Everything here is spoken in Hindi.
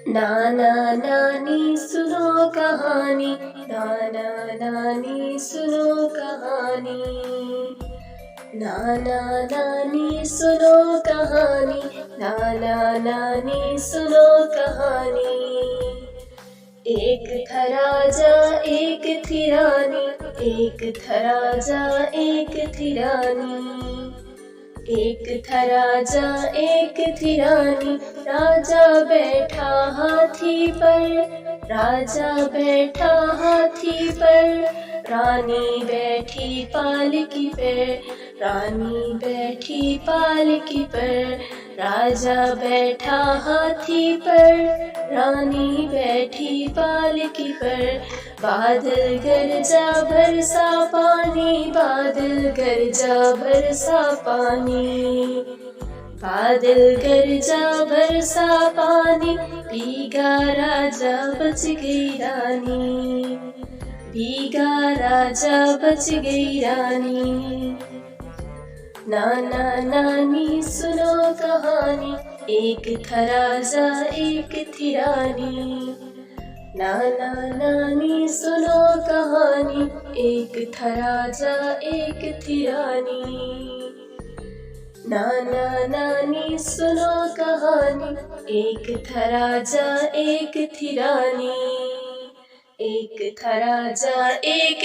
नाना नानी सुनो कहानी, नाना नानी सुनो कहानी, नाना नानी सुनो कहानी, नाना नानी सुनो कहानी। एक था राजा एक थी रानी, एक था राजा एक थी रानी, एक था राजा एक थी रानी। राजा बैठा हाथी पर, राजा बैठा हाथी पर, रानी बैठी पालकी पर, रानी बैठी पालकी पर। राजा बैठा हाथी पर, रानी बैठी पालकी पर। बादल गरजा बरसा पानी, बादल गरजा बरसा पानी, बादल गरजा बरसा पानी। भीगा राजा बच गई रानी, भीगा राजा बच गई रानी। नाना नानी सुनो कहानी, एक था राजा एक थी रानी। नाना नानी सुनो कहानी, एक था राजा एक थी रानी। नाना नानी सुनो कहानी, एक था राजा एक थी रानी, एक था राजा एक